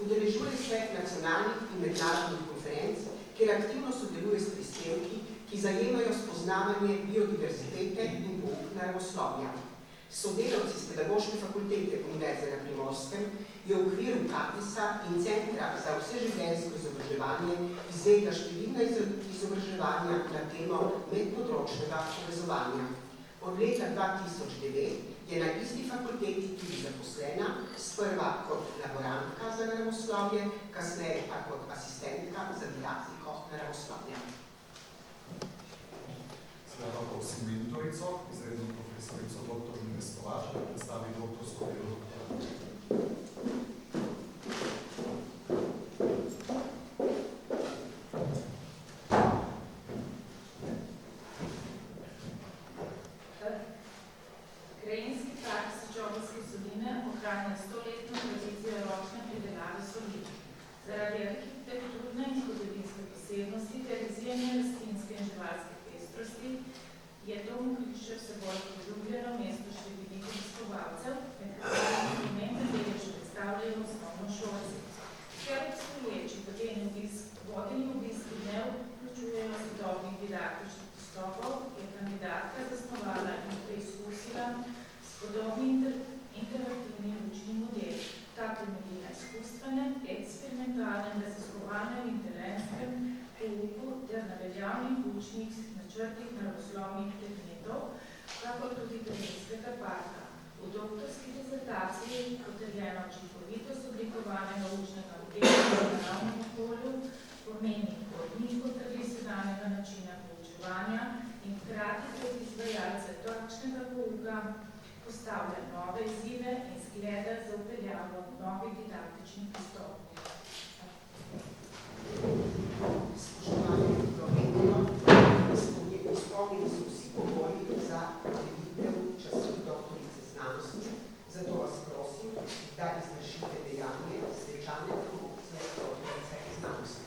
Udeležuje se nacionalnih in mednarodnih konferenc, kjer aktivno sodeluje s prispevki, ki zajemajo spoznavanje biodiverzitete in pouk naravoslovja. Sodelavci z Pedagoške fakultete Univerze na Primorskem je v okviru KAPIS-a in Centra za vseživljenjsko izobraževanje izvedla številna izobraževanja na temo medpodročnega povezovanja. Od leta 2009 Je na isti fakulteti tudi zaposlena, sprva kot laborantka za naravoslovje, kasneje pa kot asistentka za didaktiko naravoslovja. Sedaj pa prosim mentorico, izredno profesorico dr. Ines Kovač, da predstavi doktorsko delo. Krajinski park Sečoveljske soline ohranja 100-letno tradicijo ročne pridelave solin. Zaradi arhitekturne in zgodovinske posebnosti ter izjemne rastlinske in živalske pestrosti je to Mokriče vse bolj priljubljeno mesto številnih obiskovalcev, med katerimi pomembne delež predstavljajo osnovnošolci. Ker obstoječi vodeni obiski ne vključujejo sodobnih didaktičnih pristopov, je kandidatka zasnovala in preizkusila spodobni interaktivni učni model. Ta temelji na izkustvenem, eksperimentalnem, raziskovanem in terenskem pouku ter na veljavnih učnih načrtih naravoslovnih predmetov, kakor tudi terenskega parka. V doktorski disertaciji je potrjena učinkovitost oblikovanega učnega modela v naravnem okolju, pomeni odmiko tradicionalnega načina poučevanja in hkrati kot izvajalce takšnega pouka postavlja nove izzive in zglede za vpeljavo novih didaktičnih pristopov. Spoštovani dovedeno, izpolnjeni so vsi pogoji za podelitev času doktorice znanosti, zato vas prosim, da izvršite dejanje svečane funkcije doktorice znanosti.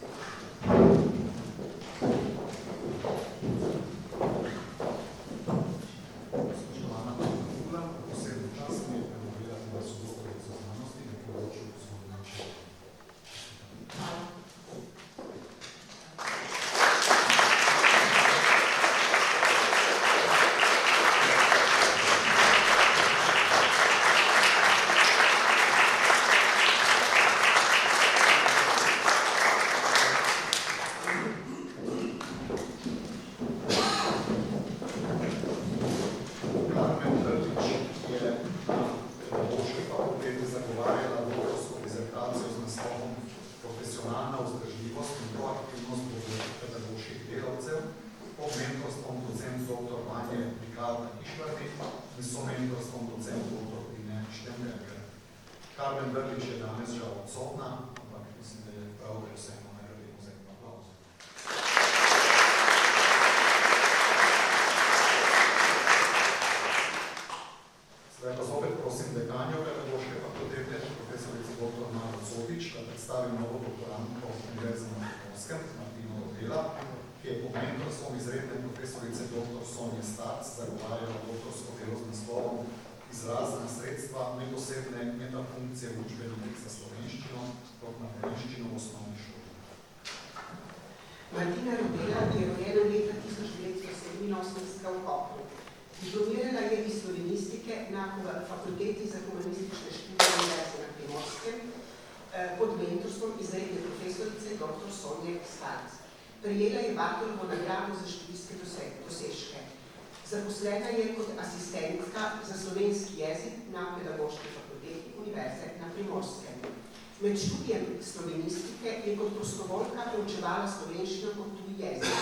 Martina Rodela je rojena leta 1987 v Kopru. Diplomirala je iz slovenistike na Fakulteti za humanistične študije Univerze na Primorskem pod mentorstvom izredne profesorice dr. Sonje Starc. Prejela je Bartolovo nagrado za študijske dosežke. Zaposlena je kot asistentka za slovenski jezik na Pedagoški fakulteti Univerze na Primorskem. Med študijem slovenistike je kot prostovoljka preučevala slovenščino kot tuji jezik.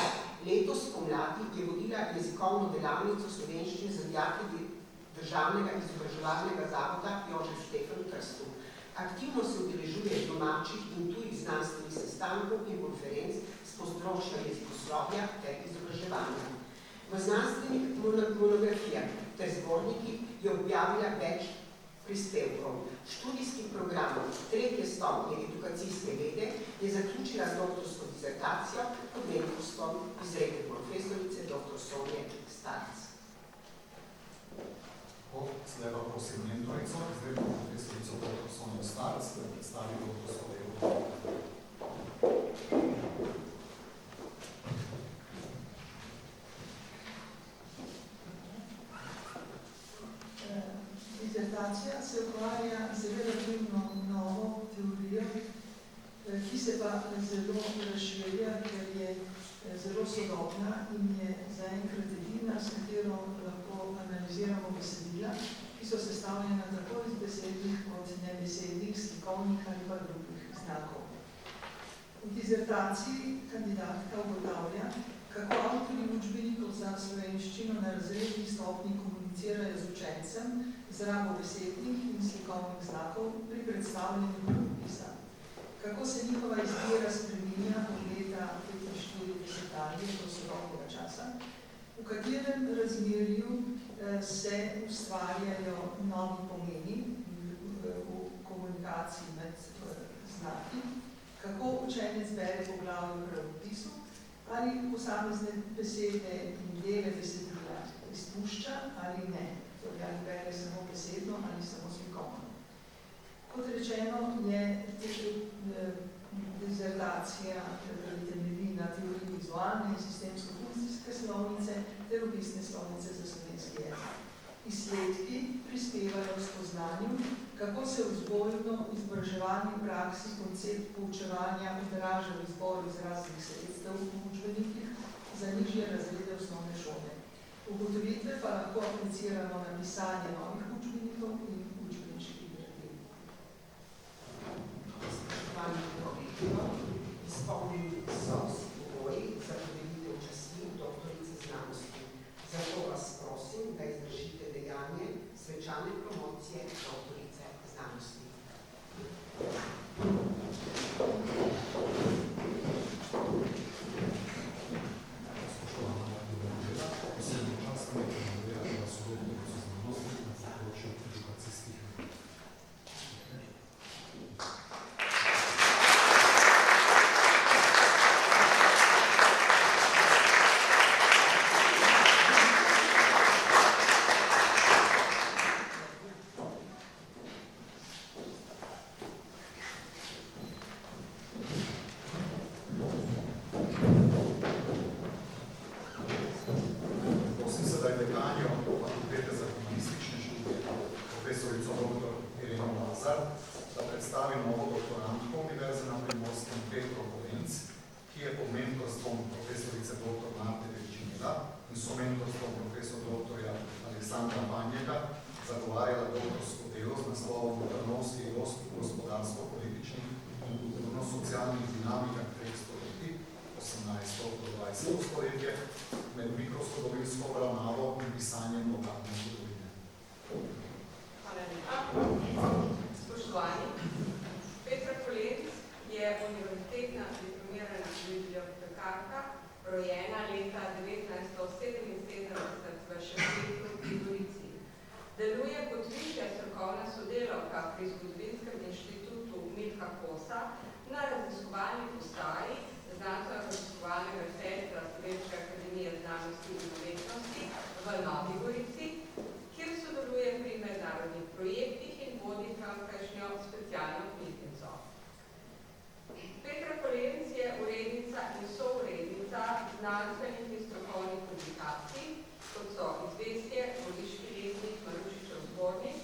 Letos pomladi je vodila jezikovno delavnico slovenščine za dijake Državnega izobraževalnega zavoda Jožef Štefan v Trstu. Aktivno se udeležuje domačih in tujih znanstvenih sestankov in konferenc s področja jezikoslovja ter izobraževanja. V znanstvenih monografijah ter zbornikih je objavila več prispevkov. Študijski program 3. stopnje edukacijske vede je zaključila z doktorsko disertacijo pod mentorstvom izredne profesorice dr. Sonje Starc. Sedaj pa prosim mentorico, izredno profesorico dr. Sonjo Starc, da predstavi doktorsko delo. Disertacija se ukvarja z relativno novo teorijo, ki se pa zelo razširja, ker je zelo sodobna in je zaenkrat edina, s katero lahko analiziramo besedila, ki ki so sestavljena tako iz besednih kot nebesednih, slikovnih ali pa drugih znakov. V dizertaciji kandidatka ugotavlja, kako avtorji učbenikov za slovenščino na razredni stopnji komunicirajo z učencem z rabo besednih in slikovnih znakov pri predstavljanju rukopisa. Kako se njihova izbira spreminja od leta 45 ali do sodobnega časa, v katerem razmerju se ustvarjajo novi pomeni v komunikaciji med znaki, kako učenec bere poglavje v pravopisu, ali posamezne besede in dele besedila izpušča ali ne, torej ali bere samo besedno ali samo slikovno. Kot rečeno, je dizertacija temelji na teoriji vizualne in sistemsko-funkcijske slovnice ter opisne slovnice za slovenski jezik. Izsledki prispevajo spoznanju, kako se v vzgojno-izobraževalni praksi koncept poučevanja odraža v izboru izraznih sredstev v učbenikih za nižje razrede osnovne šole. Ugotovitve pa lahko apliciramo na pisanje novih učbenikov in učbeniških gradiv. Spoštovani kolegi, izpolnjeni so vsi pogoji za podelitev časti doktorice znanosti. Zato vas prosim, da izvršite dejanje svečane promocije doktorice znanosti. Spoštovana dobrodelja, posebno čast mi je promovirati na sodobnico znanosti na področju edukacijskih ved. Prosim sedaj dekanjo Fakultete za humanistične študije, profesorico dr. Ireno Lazar, da predstavi novo doktorantko Univerze na Primorskem Petro Kolenc, ki je pod mentorstvom profesorice dr. Marte Večinila in somentorstvom profesor dr. Aleksandra Banjega zagovarjala doktorsko delo z naslovom Trnovski gospodarsko-političnih in kulturno-socialnih dinamikah treh stoletij, 18. do 20. stoletje, med mikroskodobinsko obravnavo in pisanjem lokalne zgodovine. Hvala lepa. Spoštovani, Petra Kolenc je univerzitetna diplomirana bibliotekarka, rojena leta 1977 v Šentjurju pri Gorici. Deluje kot višja strokovna sodelavka pri Zgodovinskem inštitutu Milka Kosa na raziskovalni postaji Znanstveno-raziskovalnega centra Slovenske akademije znanosti in umetnosti v Novi Gorici, kjer sodeluje pri mednarodnih projektih in vodi tamkajšnjo specialno knjižnico. Petra Kolenc je urednica in sourednica znanstvenih in strokovnih publikacij, kot so Izvestje, Goriški letnik, Marušičev zbornik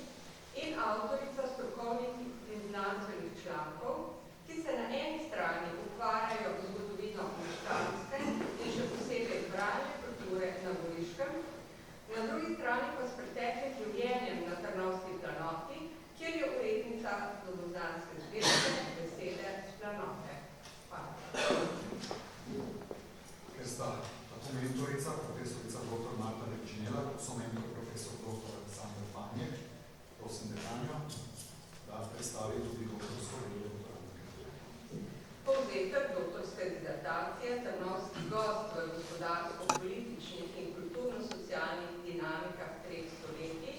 in avtorica strokovnih in znanstvenih člankov, ki se na eni strani ukvarjajo z zgodovino meščanske in še posebej branje kulture na Goriškem, na drugi strani pa s preteklim življenjem na Trnovski planoti, kjer je urednica domozdanske zbirke Besede s planote. Hvala. Ker sta tako mentorica, profesorica dr. Marta Večinela, kot so mentor profesor dr. Aleksandr Banjek, prosim dekanjo, da predstavi tudi doktorsko delo doktorantke. Povzetek doktorske dizertacije Trnovski gost v gospodarsko-političnih in kulturno-socialnih dinamikah treh stoletij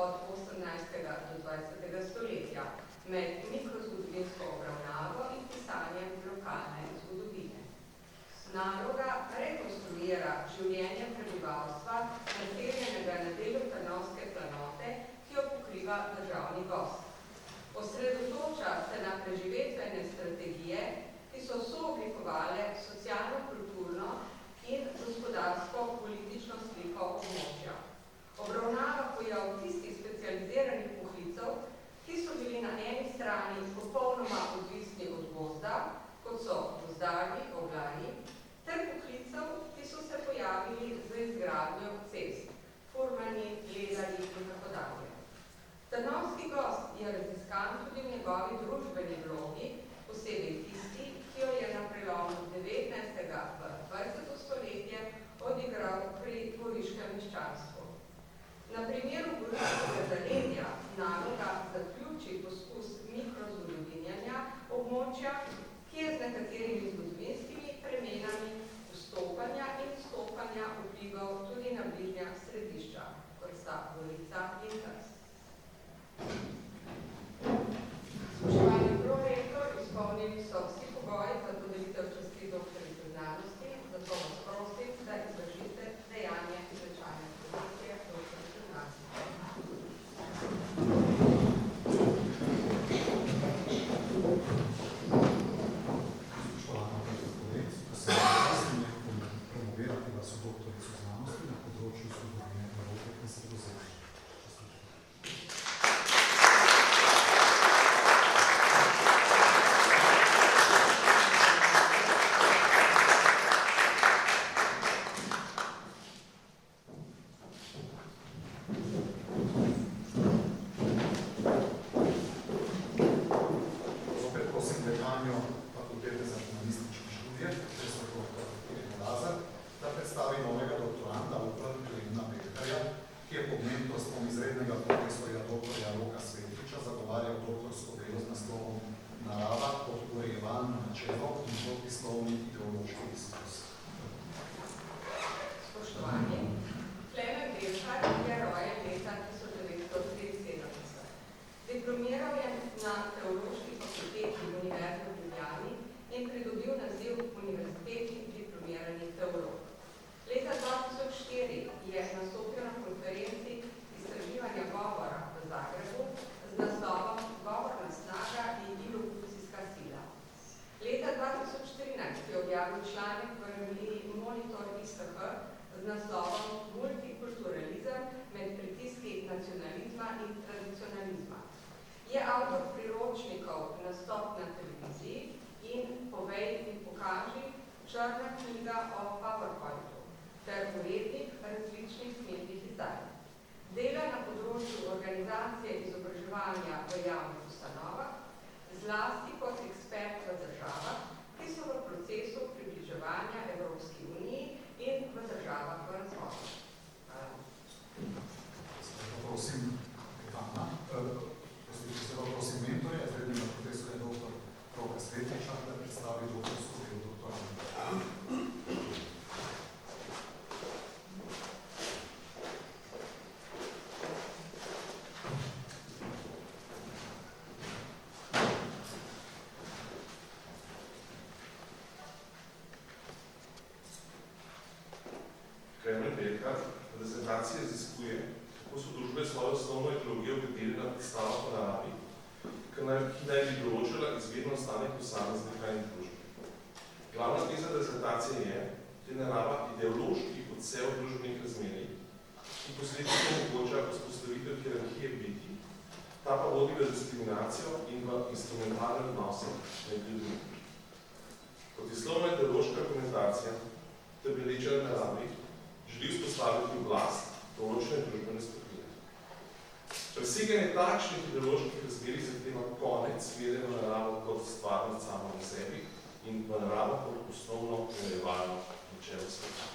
od 18. do 20. stoletja med mikrozgodovinsko obravnavo in pisanjem lokalne zgodovine. Naloga rekonstruira življenje prebivalstva, naseljenega na delu Trnovske planote, ki jo pokriva državni gost. Osredotoča se na preživetvene strategije, ki so sooblikovale socialno-kulturno in gospodarsko-politično sliko območja. Obravnava pojav tistih specializiranih poklicev, ki so bili na eni strani območja, ki je z nekaterimi zgodovinskimi premenami vstopanja in izstopanja vplival tudi na bližnja središča, kot sta Gorica in Trst. Spoštovani prorektor, izpolnjeni so vsi pogoji za dodelitev časti doktorice znanosti, zato vas prosim, da izvršite dejanje izrečanja pozicije doktorice znanosti. Spoštovana predsednik, prosim promovirati vas v doktorico znanosti na področju zgodovine Evrope in Sredozemlja. Prezentacija iziskuje, kako so družbe svojo osnovno ekologijo vgradili na predstavo po naravi, ki naj bi določila izvedno stanje posameznika in družbe. Glavna teza prezentacije je, da je narava ideološki odsev družbenih razmerij, ki posledično omogoča vzpostavitev hierarhije biti, ta pa vodi v diskriminacijo in v instrumentalne odnose med ljudmi. Protislovna ideološka argumentacija temelječa na naravi želi vzpostaviti oblast določene družbene skupine. Preseganje takšnih ideoloških razmerij zahteva konec vedenja na naravo kot stvarnost samo v sebi in v naravo kot osnovno umejevalno načelo sveta.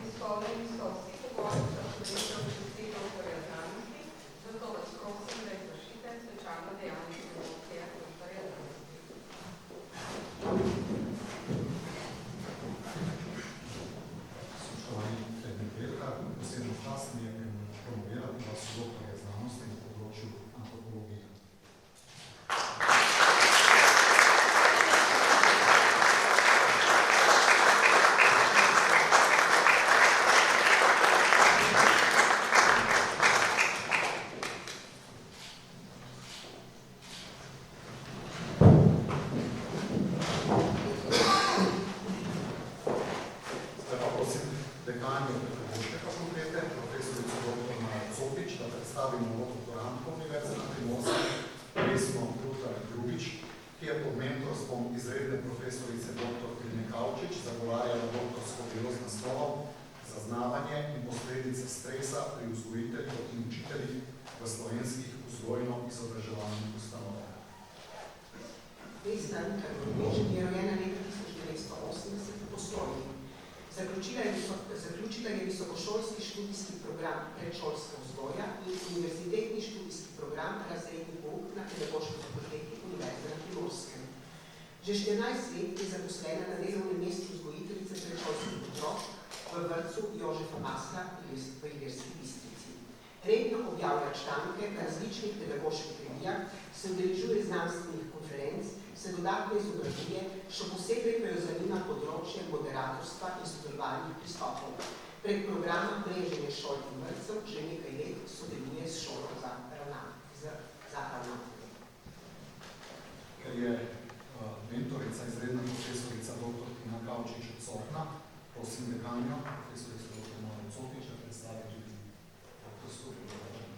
Izpolnjeni so vsi pogoji za dodelitev časti doktorja znanosti, zato vas prosim, da izvršite svečano dejanje promocije doktorja znanosti. Spoštovani predsednik Velka, posebno čast mi je promovirati vas v doktorja znanosti na področju antropologije. Zaključila je visokošolski študijski program predšolska vzgoja in univerzitetni študijski program razredni pouk na Pedagoški fakulteti Univerze na Primorskem. Že 14 let je zaposlena na delovnem mestu vzgojiteljice predšolskih otrok v vrtcu Jožefa Masla v Ilirski Bistrici. Redno objavlja članke na različnih pedagoških revijah, se udeležuje znanstvenih konferenc, se dodatno izobražuje, še posebej pa jo zanima področje moderatorstva in sodelovalnih pristopov. Prek programa mreženja šol in vrtcev že nekaj let sodeluje s šolo za ravnatelje. Ker je mentorica, izredna profesorica dr. Tina Kavčič odsotna, prosim dekanjo, profesorica dr. Maro Cotnič, da predstavi tudi doktorsko predavanje.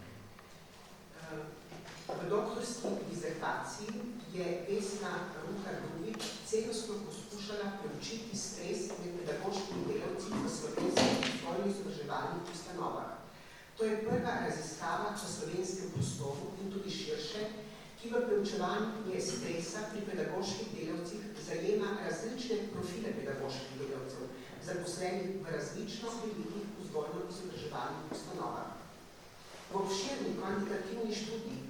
V doktorski dizertaciji je Vesna Ruhar-Grubič celostno poskušala preučiti stres med pedagoškimi delavci v slovenskih vzgojno-izobraževalnih ustanovah. To je prva raziskava v slovenskem prostoru in tudi širše, ki v preučevanju stresa pri pedagoških delavcih zajema različne profile pedagoških delavcev, zaposlenih v različno velikih vzgojno-izobraževalnih ustanovah. V obširni kvantitativni študiji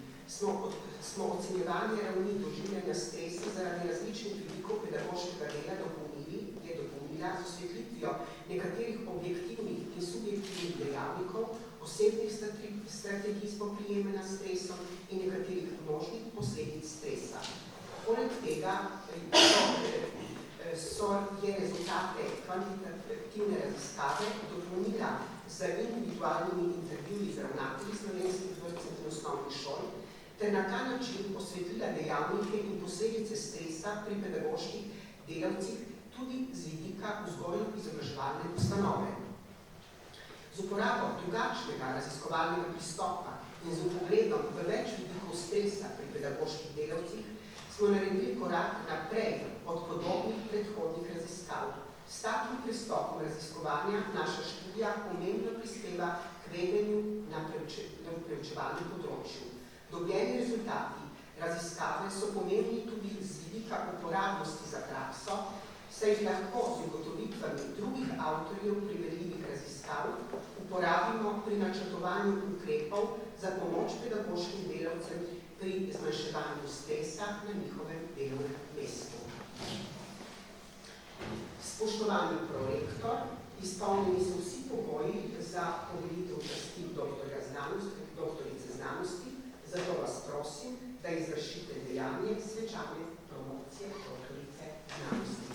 smo ocenjevanje ravni doživljanja stresa zaradi različnih vidikov pedagoškega dela dopolnila z osvetlitvijo nekaterih objektivnih in subjektivnih dejavnikov, osebnih strategij spoprijemanja s stresom in nekaterih množnih posledic stresa. Poleg tega je rezultate kvantitativne raziskave dopolnila z individualnimi intervjuji z ravnatelji slovenskih vrtcev in osnovnih šol, ter na ta način osvetlila dejavnike in posledice stresa pri pedagoških delavcih tudi z vidika vzgojno-izobraževalne ustanove. Z uporabo drugačnega raziskovalnega pristopa in z vpogledom v več vidikov stresa pri pedagoških delavcih smo naredili korak naprej od podobnih predhodnih raziskav. S takim pristopom raziskovanja naša študija pomembno prispeva k vedenju na preučevalnem področju. Dobljeni rezultati raziskave so pomembni tudi z vidika uporabnosti za prakso, saj jih lahko z ugotovitvami drugih avtorjev primerljivih raziskav uporabimo pri načrtovanju ukrepov za pomoč pedagoškim delavcem pri zmanjševanju stresa na njihovem delovnem mestu. Spoštovani prorektor, izpolnjeni so vsi pogoji za podelitev časti doktorice znanosti, zato vas prosim, da izvršite dejanje svečane promocije doktorice znanosti.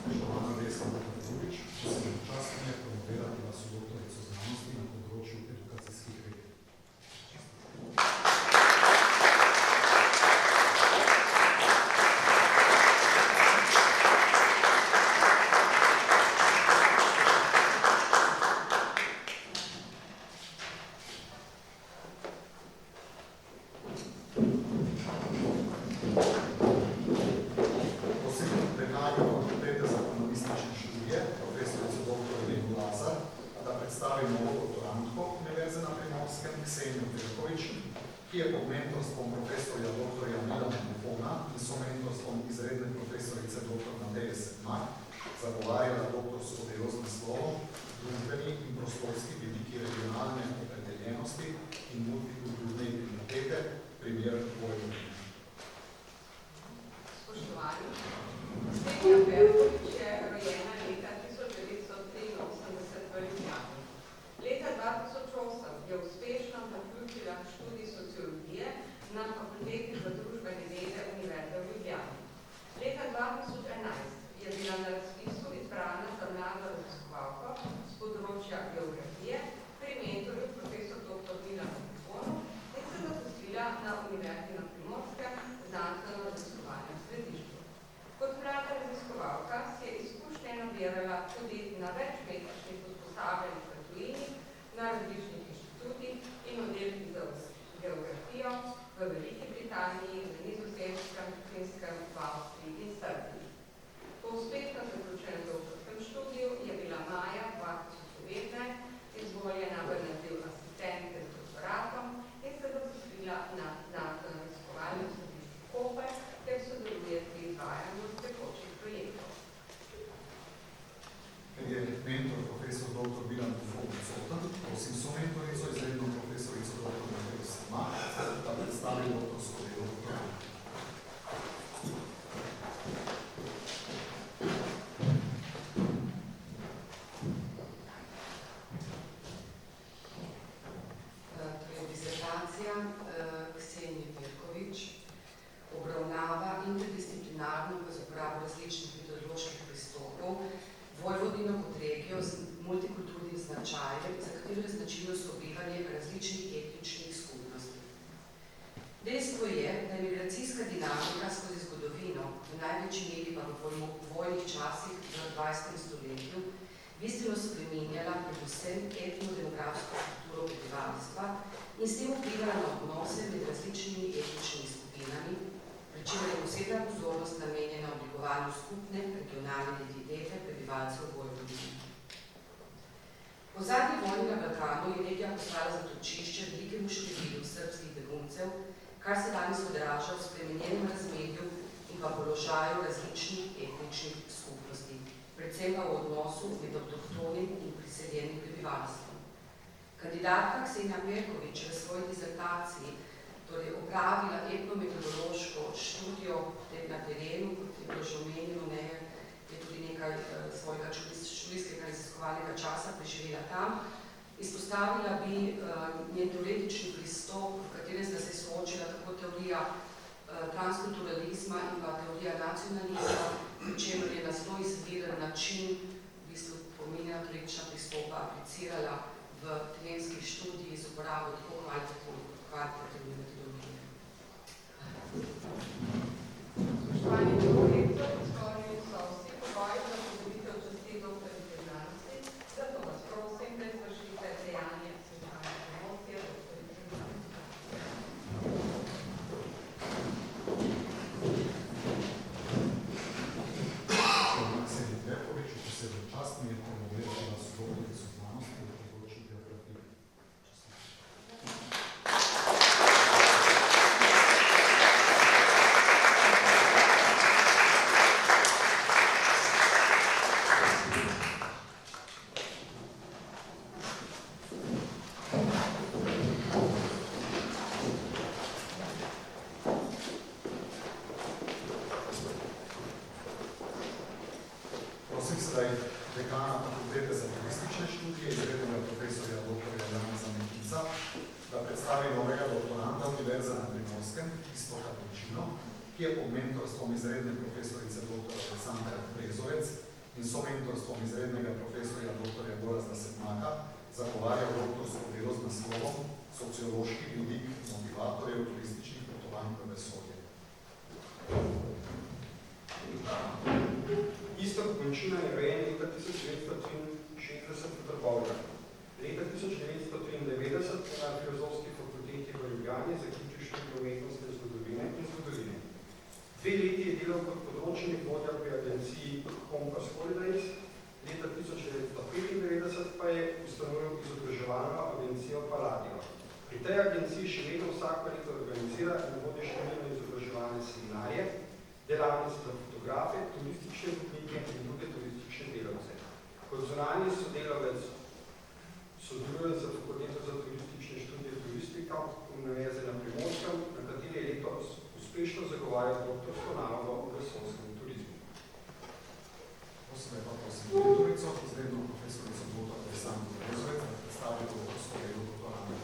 Spoštovana Vesna Ruhar-Grubič, če se mi čas ne promovirati vas v doktorico znanosti na področju edukacijskih ved. na znanstveno-raziskovalni je mentor profesor dr. Milan Cota. Prosim somentorico, izredno profesorico dr. Mateo Sema, da predstavi doktorsko delo doktorata. Disertacija Ksenije Perkovič obravnava interdisciplinarno z uporabo različnih metodoloških pristopov Vojvodino kot regijo z multikulturnim značajem, za katero je značilno sobivanje različnih etničnih skupnosti. Dejstvo je, da je migracijska dinamika skozi zgodovino, v največji meri pa v vojnih časih v 20. stoletju, bistveno spreminjala predvsem etno-demografsko strukturo prebivalstva in s tem vplivala na odnose med različnimi etničnimi skupinami, pri čemer je posebna pozornost namenjena oblikovanju skupne regionalne identitete prebivalcev Vojvodine. Po zadnji vojni na Balkanu je regija postala zatočišče velikemu številu srbskih beguncev, kar se danes odraža v spremenjenem razmerju in pa položaju različnih etničnih skupnosti, predvsem pa v odnosu med avtohtonim in priseljenim prebivalstvom. Kandidatka Ksenija Perkovič v svoji disertaciji torej opravila etnometodološko študijo na terenu, kot je bilo že omenjeno, je tudi nekaj svojega študijskega raziskovalnega časa preživela tam. Izpostavila bi njen teoretični pristop, v katerem sta se soočila tako teorija transkulturalizma in pa teorija nacionalizma, pri čemer je na zelo izviren način, v bistvu pomenjena teoretična pristopa, aplicirala v terenskih študiji z uporabo tako kvalitativne metodologije. Spoštovani profesor, izpolnjeni so vsi pogoji za pridobitev časti doktorice znanosti, zato vas prosim, da izvršite dejanje svetovalne promocije doktorice znanosti. Ksenija Perkovič, posebej čast mi je promovirala s doktorico znanosti v področju geografije. Prosim sedaj dekana Fakultete za lingvistične študije, izrednega profesorja dr. Janeza Mekica, da predstavi novega doktoranta Univerze na Primorskem, Iztoka Dončino, ki je pod mentorstvom izredne profesorice dr. Aleksandra Brezovec in somentorstvom izrednega profesorja dr. Gorazda Sedmaka zagovarjal doktorsko delo z naslovom Sociološki vidik motivatorjev turističnih potovanj v vesolje. Iztok Dončina je rojen leta 1963 v Trbovljah. Leta 1993 je na Filozofski fakulteti v Ljubljani zaključil študij umetnostne zgodovine in zgodovine. 2 leti je delal kot področni vodja pri agenciji Compass Holidays, leta 1995 pa je ustanovil izobraževalno agencijo Palladio. Pri tej agenciji še vedno vsako leto organizira in vodi številne izobraževalne seminarje, delavnice za fotografe, turistične vodnike in druge turistične delavce. Kot zunanji sodelavec sodeluje za Fakulteto za turistične študije turistika Univerze na Primorskem, na kateri je letos uspešno zagovarjal doktorsko nalogo v vesoljskem turizmu. Prosim lepa, prosim mentorico, izredno profesorico dr. Aleksandra Brezovec, da predstavi doktorsko delo doktoranta.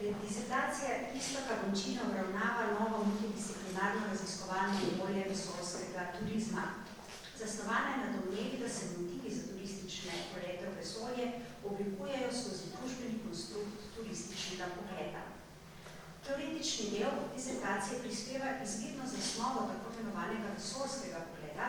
Disertacija Iztoka Dončina obravnava novo multidisciplinarno raziskovalno polje vesoljskega turizma. Zasnovana je na domnevi, da se motivi za turistične polete v vesolje oblikujejo skozi družbeni konstrukt turističnega pogleda. Teoretični del disertacije prispeva izvidno zasnovo tako imenovanega vesoljskega pogleda,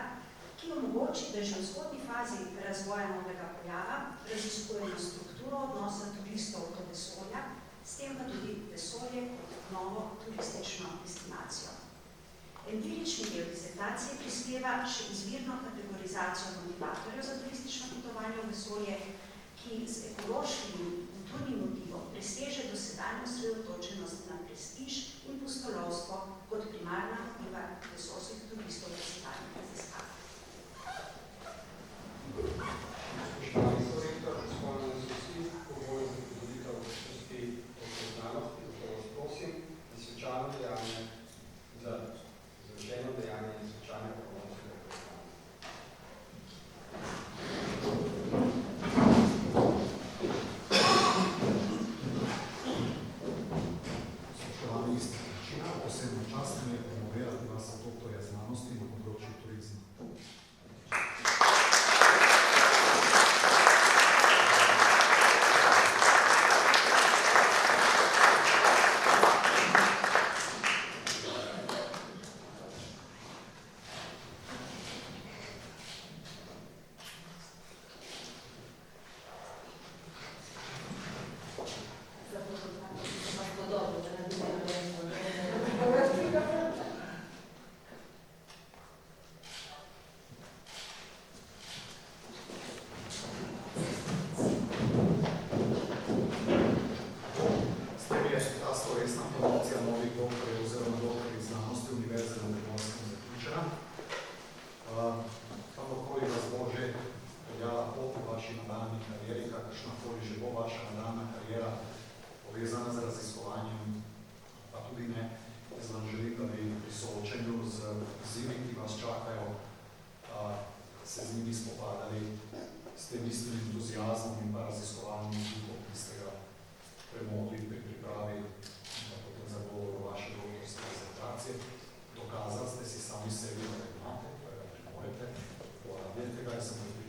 ki omogoči, da že v zgodnji fazi razvoja novega pojava raziskujemo strukturo odnosa turistov do vesolja, s tem pa tudi vesolje kot novo turistično destinacijo. Empirični del disertacije prispeva še izvirno kategorizacijo motivatorjev za turistično potovanje v vesolje, ki z ekološkim in kulturnim motivom preseže dosedanjo osredotočenost na prestiž in posebna čast mi je promovirati vas za doktorja znanosti na področju turizma. Dokazali ste si sami sebi, da imate, da ga premorete, uporabljate ga, jaz sem